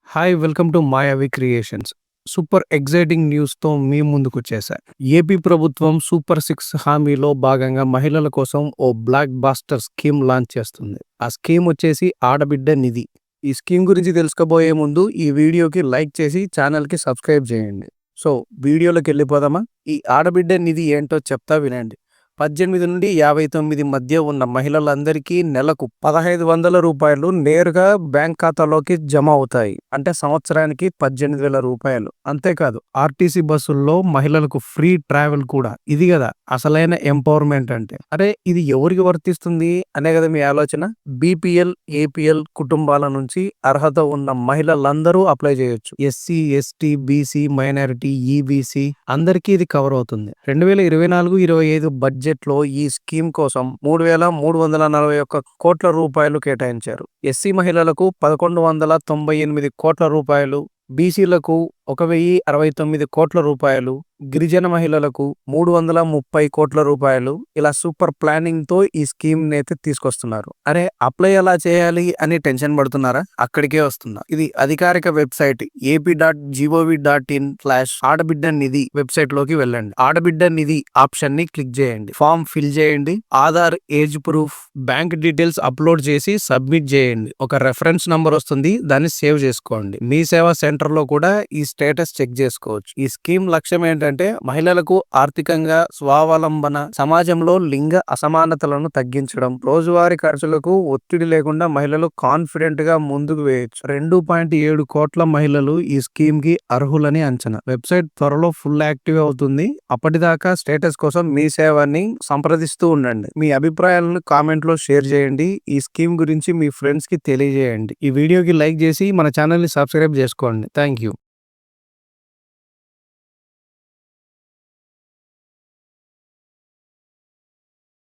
Hi welcome to మాయావి creations. Super exciting న్యూస్తో మీ ముందుకొచ్చేసా. AP ప్రభుత్వం super 6 హామీలో భాగంగా మహిళల కోసం ఓ బ్లాక్ బాస్టర్ స్కీమ్ లాంచ్ చేస్తుంది. ఆ స్కీమ్ వచ్చేసి ఆడబిడ్డ నిధి. ఈ స్కీమ్ గురించి తెలుసుకోబోయే ముందు ఈ వీడియోకి లైక్ చేసి ఛానల్కి సబ్స్క్రైబ్ చేయండి. సో వీడియోలోకి వెళ్ళిపోదామా? ఈ ఆడబిడ్డ నిధి ఏంటో చెప్తా వినండి. 18 నుండి 59 మధ్య ఉన్న మహిళలందరికీ నెలకు 1500 రూపాయలు నేరుగా బ్యాంక్ ఖాతాలోకి జమ అవుతాయి. అంటే సంవత్సరానికి 18,000 రూపాయలు. అంతేకాదు ఆర్టీసీ బస్సుల్లో మహిళలకు ఫ్రీ ట్రావెల్ కూడా. ఇది కదా అసలైన ఎంపవర్మెంట్ అంటే. అరే ఇది ఎవరికి వర్తిస్తుంది అనే కదా మీ ఆలోచన. బీపీఎల్, ఏపీఎల్ కుటుంబాల నుంచి అర్హత ఉన్న మహిళలందరూ అప్లై చేయొచ్చు. SC, ST, BC, minority, EBC అందరికీ ఇది కవర్ అవుతుంది. 2024-25 బడ్జెట్ లో ఈ స్కీమ్ కోసం 3,341 కోట్ల రూపాయలు కేటాయించారు. ఎస్సీ మహిళలకు 1,198 కోట్ల రూపాయలు, బీసీలకు 1,069 కోట్ల రూపాయలు, గిరిజన మహిళలకు 330 కోట్ల రూపాయలు. ఇలా సూపర్ ప్లానింగ్ తో ఈ స్కీమ్ అయితే తీసుకొస్తున్నారు. అరే అప్లై ఎలా చేయాలి అని టెన్షన్ పడుతున్నారా? అక్కడికే వస్తున్నా. ఇది అధికారిక వెబ్సైట్ ap.gov.in/ఆడబిడ్డ నిధి వెబ్సైట్ లోకి వెళ్ళండి. ఆడబిడ్డ నిధి ఆప్షన్ ని క్లిక్ చేయండి. ఫామ్ ఫిల్ చేయండి. Aadhaar, age proof, bank details upload చేసి సబ్మిట్ చేయండి. ఒక రెఫరెన్స్ నంబర్ వస్తుంది, దాన్ని సేవ్ చేసుకోండి. మీ సేవా సెంటర్ లో కూడా ఈ స్టేటస్ చెక్ చేసుకోవచ్చు. ఈ స్కీమ్ లక్ష్యం ఏంటంటే మహిళలకు ఆర్థికంగా స్వావలంబన, సమాజంలో లింగ అసమానతలను తగ్గించడం, రోజువారీ ఖర్చులకు ఒత్తిడి లేకుండా మహిళలు కాన్ఫిడెంట్ గా ముందుకు వేయొచ్చు. 2.7 కోట్ల మహిళలు ఈ స్కీమ్ కి అర్హులని అంచనా. వెబ్సైట్ త్వరలో ఫుల్ యాక్టివ్ అవుతుంది. అప్పటిదాకా స్టేటస్ కోసం మీ సేవని సంప్రదిస్తూ ఉండండి. మీ అభిప్రాయాలను కామెంట్ లో షేర్ చేయండి. ఈ స్కీమ్ గురించి మీ ఫ్రెండ్స్ కి తెలియజేయండి. ఈ వీడియోకి లైక్ చేసి మన ఛానల్ ని సబ్స్క్రైబ్ చేసుకోండి. Thank you.